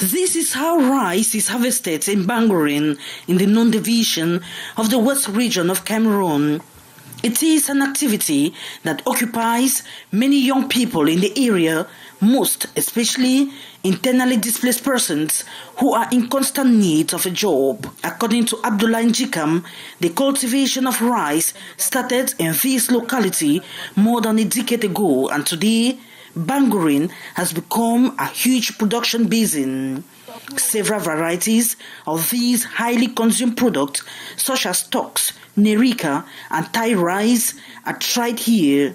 This is how rice is harvested in Bangorin, in the known division of the West region of Cameroon. It is an activity that occupies many young people in the area, most especially internally displaced persons who are in constant need of a job. According to Abdullah Njikam, the cultivation of rice started in this locality more than a decade ago, and today Bangorin has become a huge production basin. Several varieties of these highly consumed products, such as tous, nerika, and Thai rice, are tried here.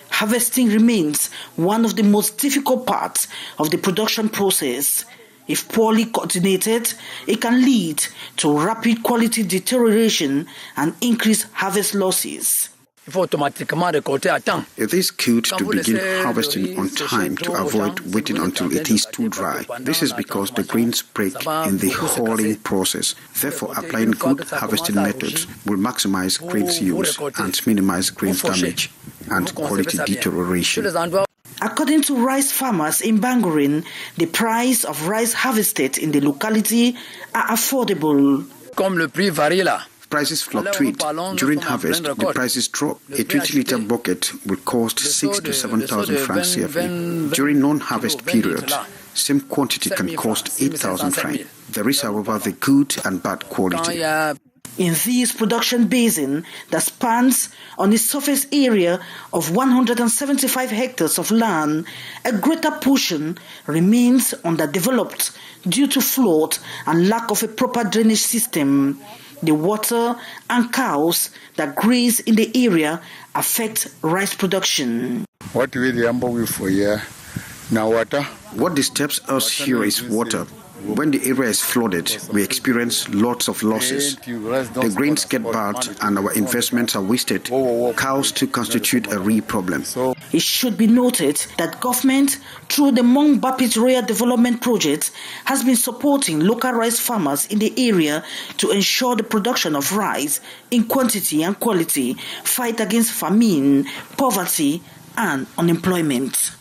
Harvesting remains one of the most difficult parts of the production process. If poorly coordinated, it can lead to rapid quality deterioration and increased harvest losses. It is good to begin harvesting on time to avoid waiting until it is too dry. This is because the grains break in the hulling process. Therefore, applying good harvesting methods will maximize grains use and minimize grains damage and quality deterioration. According to rice farmers in Bangorin, the price of rice harvested in the locality are affordable. Prices fluctuate. During harvest, the prices drop. A 20-liter bucket will cost 6,000 to 7,000 francs CFA. During non-harvest periods, same quantity can cost 8,000 francs. There is, however, the good and bad quality. In this production basin that spans on a surface area of 175 hectares of land, a greater portion remains underdeveloped due to flood and lack of a proper drainage system. The water and cows that graze in the area affect rice production. What disturbs us here is water. When the area is flooded, we experience lots of losses. The grains get bad and our investments are wasted. Cows too constitute a real problem. It should be noted that government, through the Mong Bapit Royal Development Project, has been supporting local rice farmers in the area to ensure the production of rice in quantity and quality, fight against famine, poverty, and unemployment.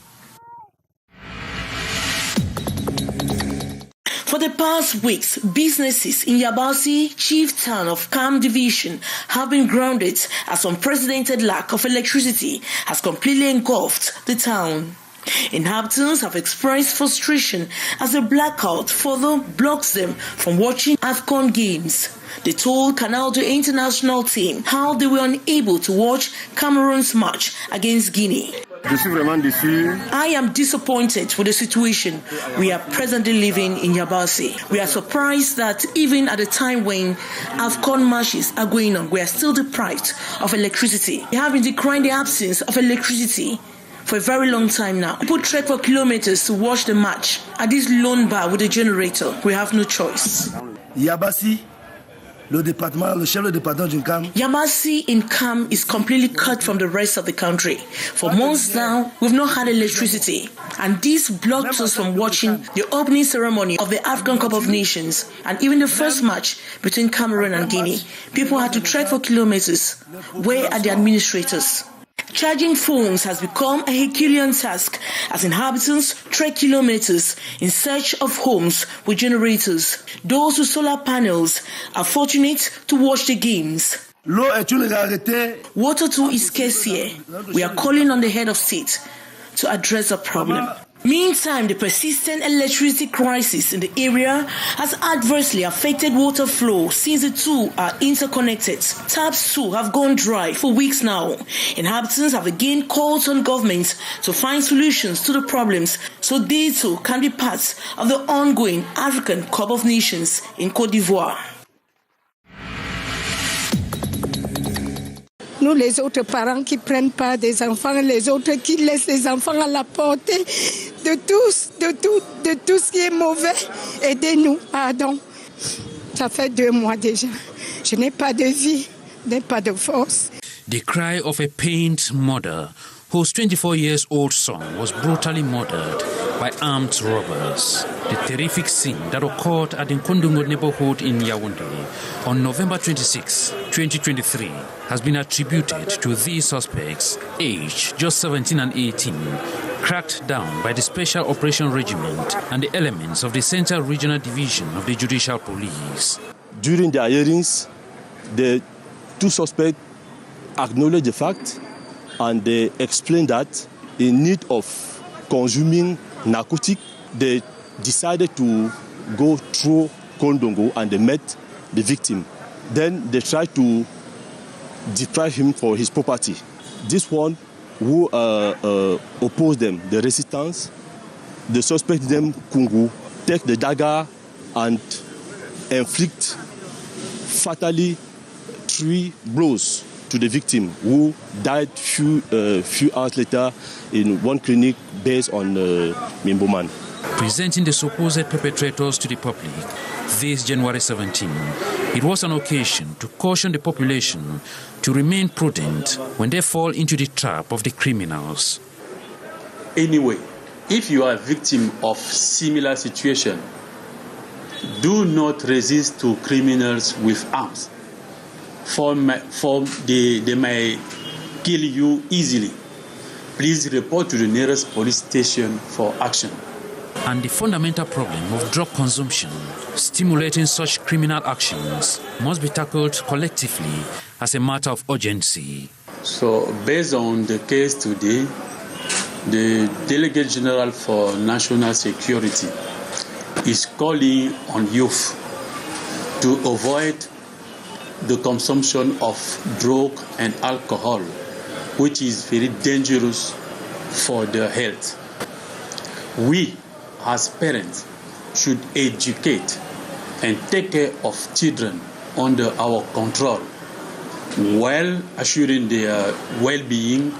For the past weeks, businesses in Yabasi, chief town of Kam Division, have been grounded as unprecedented lack of electricity has completely engulfed the town. Inhabitants have expressed frustration as the blackout further blocks them from watching AFCON games. They told Canal, the international team, how they were unable to watch Cameroon's match against Guinea. I am disappointed with the situation we are presently living in Yabasi. We are surprised that even at a time when AFCON matches are going on, we are still deprived of electricity. We have been decrying the absence of electricity for a very long time now. People trek for kilometers to watch the match. At this lone bar with a generator, we have no choice. Yabasi, le chef de département du Cam. Yabasi in Cam is completely cut from the rest of the country. For months now, we've not had electricity, and this blocked us from watching the opening ceremony of the African Cup of Nations and even the first match between Cameroon and Guinea. People had to trek for kilometers. Where are the administrators? Charging phones has become a Herculean task as inhabitants trek kilometers in search of homes with generators. Those with solar panels are fortunate to watch the games. Water too is scarce here. We are calling on the head of state to address the problem. Meantime, the persistent electricity crisis in the area has adversely affected water flow since the two are interconnected. Taps too have gone dry for weeks now. Inhabitants have again called on governments to find solutions to the problems so they too can be part of the ongoing African Cup of Nations in Côte d'Ivoire. Nous, les autres parents qui prennent pas des enfants, les autres qui laissent les enfants à la portée de tout ce qui est mauvais, aidez-nous, pardon. Ça fait 2 mois déjà. Je n'ai pas de vie, je n'ai pas de force. The cry of a pained mother whose 24-year-old son was brutally murdered by armed robbers. The terrific scene that occurred at the Nkondongo neighborhood in Yaoundé on November 26, 2023 has been attributed to these suspects, aged just 17 and 18, cracked down by the Special Operation Regiment and the elements of the Central Regional Division of the Judicial Police. During their hearings, the two suspects acknowledged the fact and they explained that in need of consuming narcotic, they decided to go through Kondongo and they met the victim. Then they tried to deprive him for his property. This one who opposed them, the resistance, the suspect them Kungu, take the dagger and inflict fatally 3 blows to the victim, who died few hours later in one clinic based on Mimboman. Presenting the supposed perpetrators to the public this January 17, it was an occasion to caution the population to remain prudent when they fall into the trap of the criminals. Anyway, if you are a victim of similar situation, do not resist to criminals with arms, for they may kill you easily. Please report to the nearest police station for action. And the fundamental problem of drug consumption stimulating such criminal actions must be tackled collectively as a matter of urgency. So, based on the case today, the Delegate General for National Security is calling on youth to avoid the consumption of drug and alcohol, which is very dangerous for their health. We, as parents, should educate and take care of children under our control, while assuring their well-being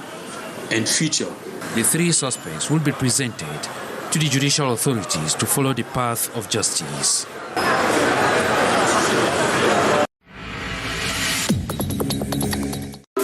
and future. The 3 suspects will be presented to the judicial authorities to follow the path of justice.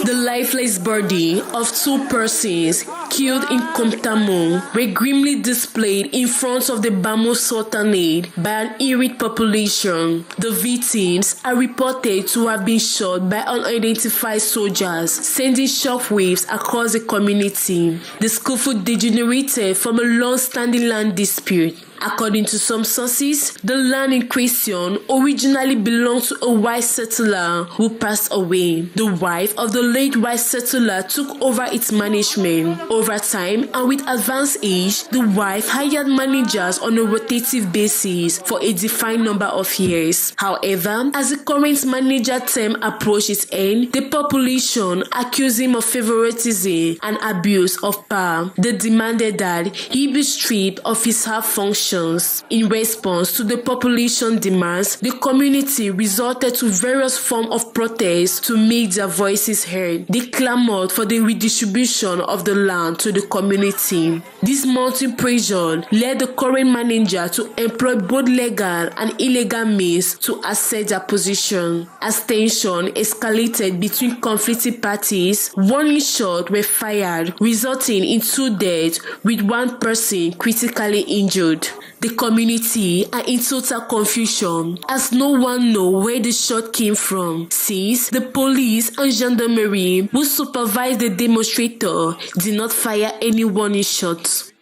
The lifeless body of 2 persons killed in Komtamo were grimly displayed in front of the Bamo Sultanate by an irate population. The victims are reported to have been shot by unidentified soldiers, sending shockwaves across the community. The skillful degenerated from a long-standing land dispute. According to some sources, the land in question originally belonged to a white settler who passed away. The wife of the late white settler took over its management. Over time and with advanced age, the wife hired managers on a rotative basis for a defined number of years. However, as the current manager term approached its end, the population accused him of favoritism and abuse of power. They demanded that he be stripped of his half function. In response to the population demands, the community resorted to various forms of protests to make their voices heard. They clamored for the redistribution of the land to the community. This mounting pressure led the current manager to employ both legal and illegal means to assert their position. As tension escalated between conflicting parties, warning shots were fired, resulting in 2 deaths with 1 person critically injured. The community are in total confusion as no one knows where the shot came from, since the police and gendarmerie who supervised the demonstrator did not fire any warning shots.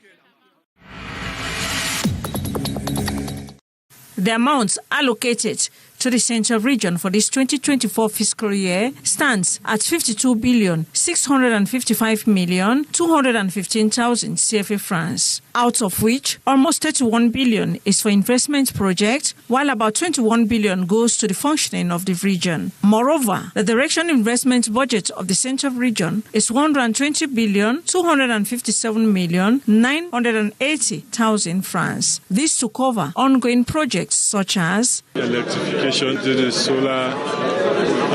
The amounts allocated to the Central Region for this 2024 fiscal year stands at 52,655,215,000 CFA francs, out of which almost 31 billion is for investment projects, while about 21 billion goes to the functioning of the region. Moreover, the direction investment budget of the Central Region is 120,257,980,000 francs. This to cover ongoing projects such as electrification to the solar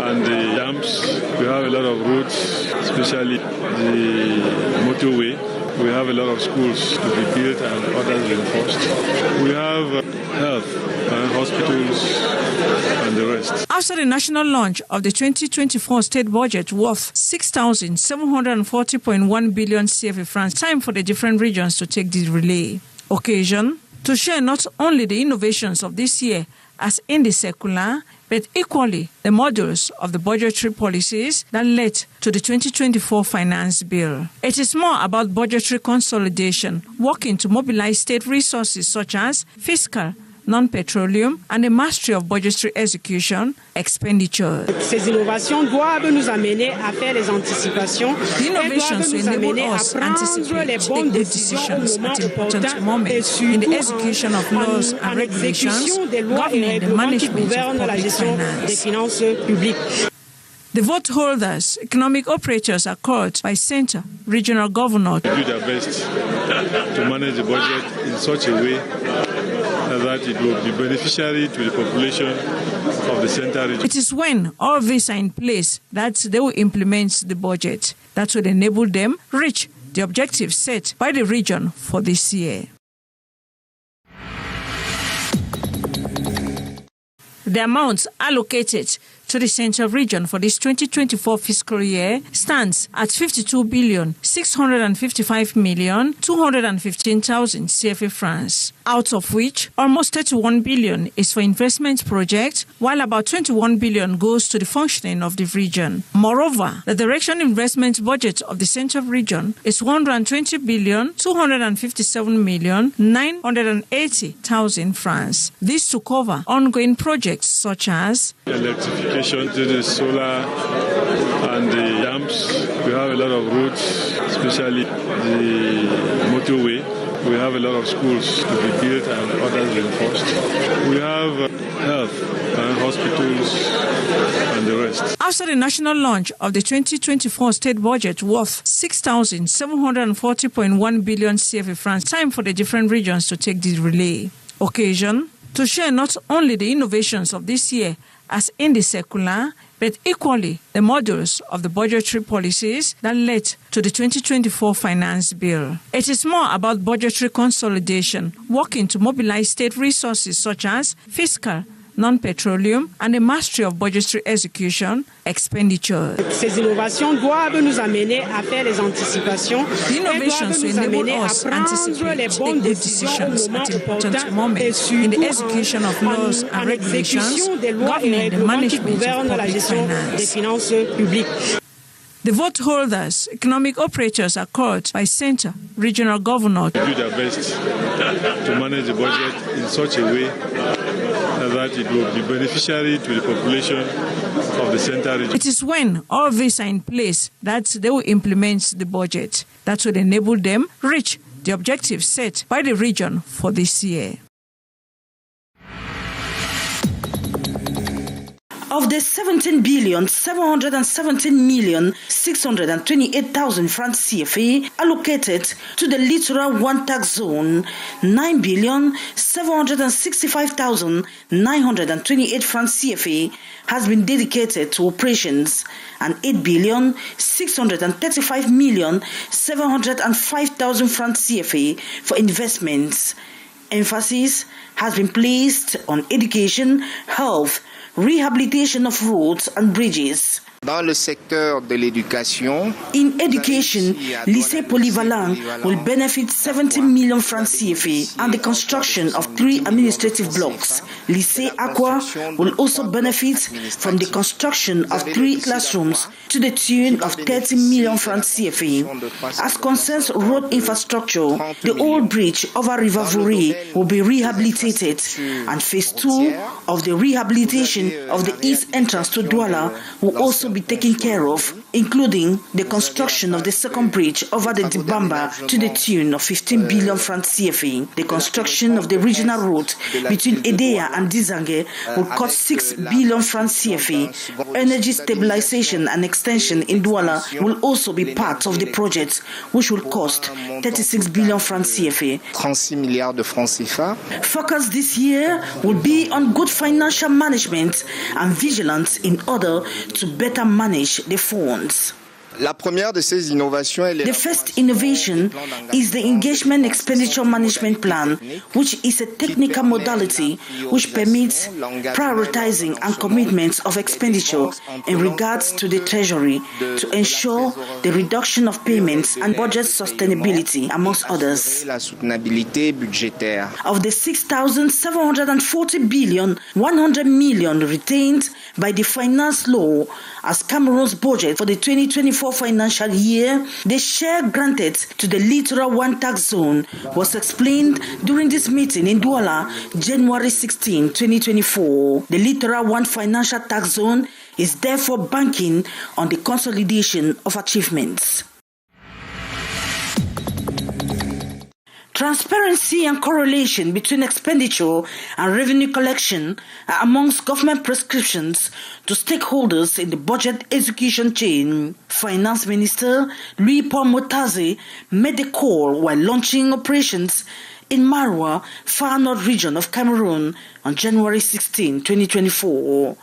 and the dams. We have a lot of roads, especially the motorway. We have a lot of schools to be built and others reinforced. We have health and hospitals and the rest. After the national launch of the 2024 state budget worth 6,740.1 billion CFA francs, time for the different regions to take the relay. Occasion to share not only the innovations of this year as in the circular, but equally the modules of the budgetary policies that led to the 2024 Finance Bill. It is more about budgetary consolidation, working to mobilize state resources such as fiscal, non-petroleum, and the mastery of budgetary execution, expenditure. Ces innovations doivent nous amener à faire les anticipations. The innovations will enable us to anticipate, take good decisions at important moments in the execution of laws and regulations governing the management of public finance. The vote holders, economic operators are called by center, regional governor to do their best to manage the budget in such a way that it will be beneficiary to the population of the central region. It is when all these are in place that they will implement the budget that will enable them reach the objectives set by the region for this year. The amounts allocated to the Central Region for this 2024 fiscal year stands at 52,655,215,000 CFA francs, out of which almost 31 billion is for investment projects, while about 21 billion goes to the functioning of the region. Moreover, the direction investment budget of the Central Region is 120,257,980,000 francs. This to cover ongoing projects such as electrification to the solar and the lamps. We have a lot of roads, especially the motorway. We have a lot of schools to be built and others reinforced. We have health and hospitals and the rest. After the national launch of the 2024 state budget worth 6,740.1 billion CFA francs, time for the different regions to take the relay. Occasion to share not only the innovations of this year as in the circular, but equally the modules of the budgetary policies that led to the 2024 Finance Bill. It is more about budgetary consolidation, working to mobilize state resources such as fiscal, non-petroleum, and the mastery of budgetary execution, expenditure. Ces innovations doivent nous amener à faire les anticipations. The innovations will enable us to anticipate, take good decisions at important moments in the execution of laws and regulations governing the management of public finance. The vote holders, economic operators are called by center, regional governor to do their best to manage the budget in such a way that it will be beneficiary to the population of the central region. It is when all these are in place that they will implement the budget that will enable them reach the objectives set by the region for this year. Of the 17,717,628,000 francs CFA allocated to the Littoral 1 tax zone, 9,765,928 francs CFA has been dedicated to operations, and 8,635,705,000 francs CFA for investments. Emphasis has been placed on education, health, rehabilitation of roads and bridges. Dans le secteur de l'éducation, in education, Lycée Polyvalent will benefit 70 million francs CFA and the construction of 3 administrative blocks. Lycée Aqua will also benefit from the construction of 3 classrooms to the tune of 30 million francs CFA. As concerns road infrastructure, the old bridge over River Voré will be rehabilitated, and phase 2 of the rehabilitation of the east entrance to Douala will also be taken care of, including the construction of the second bridge over the Dibamba to the tune of 15 billion francs CFA. The construction of the regional route between Edea and Dizangue will cost 6 billion francs CFA. Energy stabilization and extension in Douala will also be part of the project, which will cost 36 billion francs CFA. 36 milliards de francs CFA. Focus this year will be on good financial management and vigilance in order to better manage the funds. The first innovation is the Engagement Expenditure Management Plan, which is a technical modality which permits prioritizing and commitments of expenditure in regards to the Treasury to ensure the reduction of payments and budget sustainability, amongst others. Of the 6,740 billion, 100 million retained by the finance law as Cameroon's budget for the 2024 financial year, the share granted to the Littoral 1 tax zone was explained during this meeting in Douala, January 16, 2024. The Littoral 1 financial tax zone is therefore banking on the consolidation of achievements. Transparency and correlation between expenditure and revenue collection are amongst government prescriptions to stakeholders in the budget execution chain. Finance Minister Louis-Paul Motaze made the call while launching operations in Marwa, far north region of Cameroon on January 16, 2024.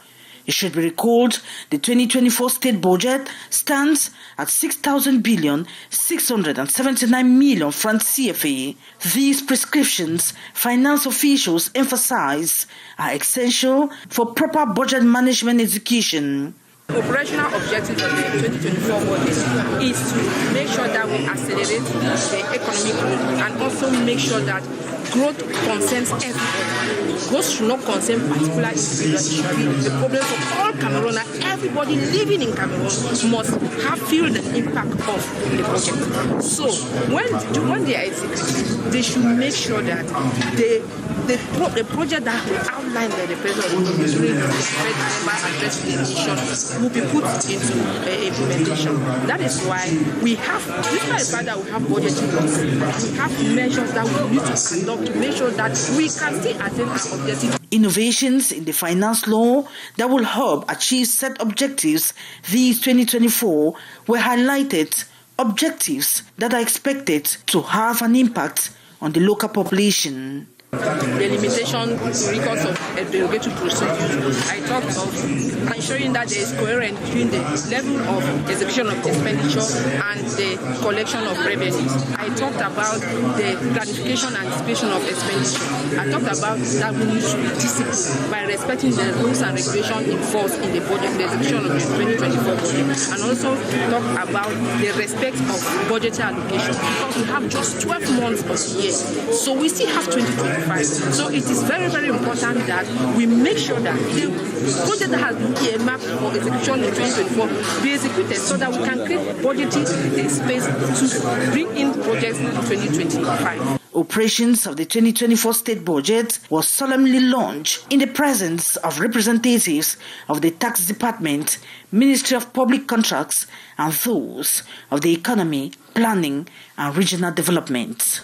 It should be recalled the 2024 state budget stands at 6,679 million francs CFA. These prescriptions, finance officials emphasize, are essential for proper budget management execution. Operational objective of the 2024 budget is to make sure that we accelerate the economic growth and also make sure that growth concerns everybody. Growth should not concern particular individuals. It should be the problem for all Camerooners. Everybody living in Cameroon must feel the impact of the project. So when they are executing, they should make sure that the project that we outlined by the President during the December address to the nation will be put into implementation. That is why we have, despite the fact that we have budgeting laws, we have measures that we need to conduct to make sure that we can still attain our objectives. Innovations in the finance law that will help achieve set objectives these 2024 were highlighted, objectives that are expected to have an impact on the local population. The limitation recourse of derogatory procedures. I talked of ensuring that there is coherence between the level of execution of expenditure and the collection of revenues. I talked about the gratification and anticipation of expenditure. I talked about that we need to be disciplined by respecting the rules and regulations enforced in the budget, the execution of the 2024 budget, and also talk about the respect of budgetary allocation, because we have just 12 months of the year, so we still have 2025. So it is very, very important that we make sure that the project that has been earmarked for execution in 2024 be executed so that we can create budgeting space to bring in projects in 2025. Operations of the 2024 state budget was solemnly launched in the presence of representatives of the Tax Department, Ministry of Public Contracts, and those of the Economy, Planning, and Regional Development.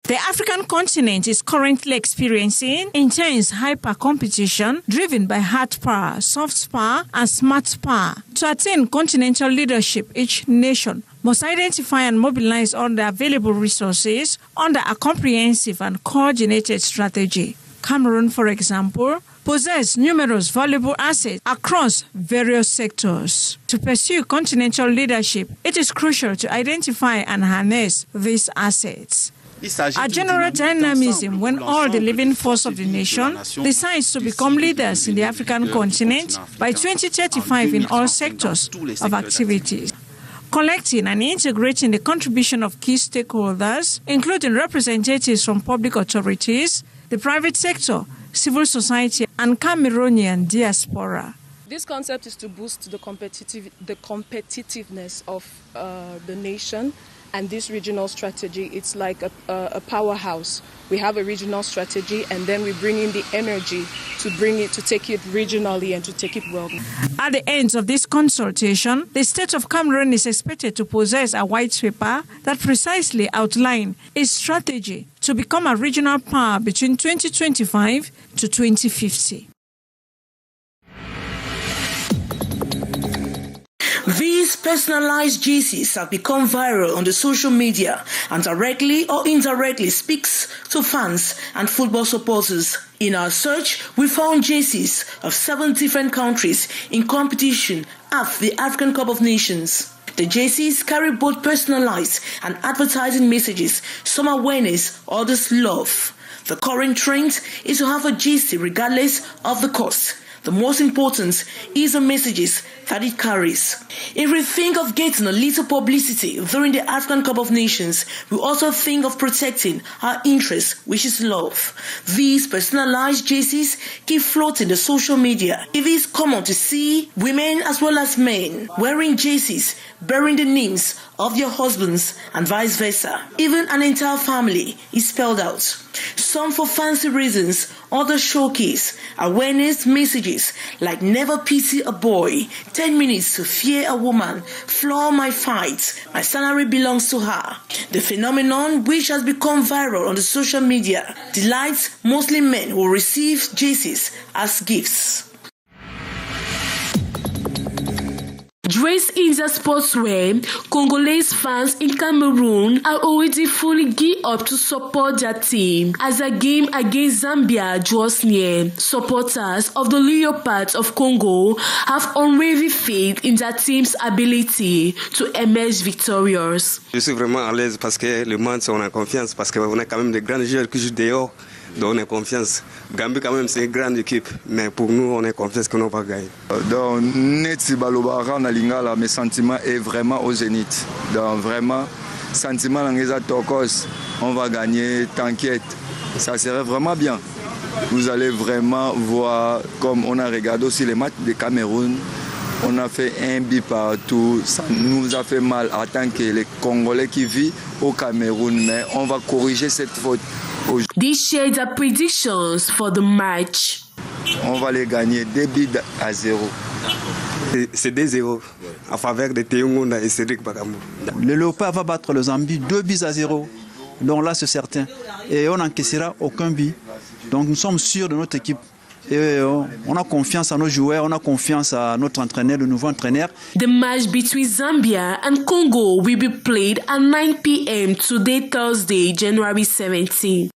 The African continent is currently experiencing intense hyper-competition driven by hard power, soft power, and smart power. To attain continental leadership, each nation must identify and mobilize all the available resources under a comprehensive and coordinated strategy. Cameroon, for example, possesses numerous valuable assets across various sectors. To pursue continental leadership, it is crucial to identify and harness these assets. A general dynamism when all the living force of the nation decides to become leaders in the African continent by 2035 in all sectors of activities. Collecting and integrating the contribution of key stakeholders, including representatives from public authorities, the private sector, civil society, and Cameroonian diaspora. This concept is to boost the competitiveness of the nation. And this regional strategy, it's like a powerhouse. We have a regional strategy, and then we bring in the energy to take it regionally and to take it well. At the end of this consultation, the state of Cameroon is expected to possess a white paper that precisely outlines its strategy to become a regional power between 2025 to 2050. These These personalized jerseys have become viral on the social media and directly or indirectly speaks to fans and football supporters. In our search, we found jerseys of 7 different countries in competition at the African Cup of Nations. The jerseys carry both personalized and advertising messages, some awareness, others love. The current trend is to have a jersey regardless of the cost. The most important is the messages that it carries. If we think of getting a little publicity during the African Cup of Nations, we also think of protecting our interest, which is love. These personalized jerseys keep floating the social media. It is common to see women as well as men wearing jerseys bearing the names of their husbands and vice versa. Even an entire family is spelled out. Some for fancy reasons, others showcase awareness messages like never pity a boy, 10 minutes to fear a woman, floor my fight, my salary belongs to her. The phenomenon, which has become viral on the social media, delights mostly men who receive jerseys as gifts. Dressed in their sportswear, Congolese fans in Cameroon are already fully geared up to support their team as a game against Zambia draws near. Supporters of the Leopards of Congo have unwavering faith in their team's ability to emerge victorious. Je suis vraiment à l'aise parce que le match, on a confiance parce qu'on a quand même des grands joueurs qui jouent dehors. Donc on a confiance. Gambie quand même c'est une grande équipe, mais pour nous on a confiance qu'on va gagner. Donc Netsi Balobara na lingala, mes sentiments est vraiment au zénith. Donc vraiment sentiment l'angeza Tokos, on va gagner, t'inquiète. Ça serait vraiment bien. Vous allez vraiment voir comme on a regardé aussi les matchs de Cameroun. On a fait un but partout, ça nous a fait mal en tant que les Congolais qui vivent au Cameroun, mais on va corriger cette faute. They shared their predictions for the match. On va les gagner 2-0. C'est 2-0 en faveur de Théongonda et Cédric Bakambu. Le Léopard va battre le Zambie 2-0. Donc là c'est certain. Et on n'encaissera aucun but. Donc nous sommes sûrs de notre équipe. Et on a confiance à nos joueurs, on a confiance à notre entraîneur, le nouveau entraîneur. The match between Zambia and Congo will be played at 9 p.m. today, Thursday, January 17.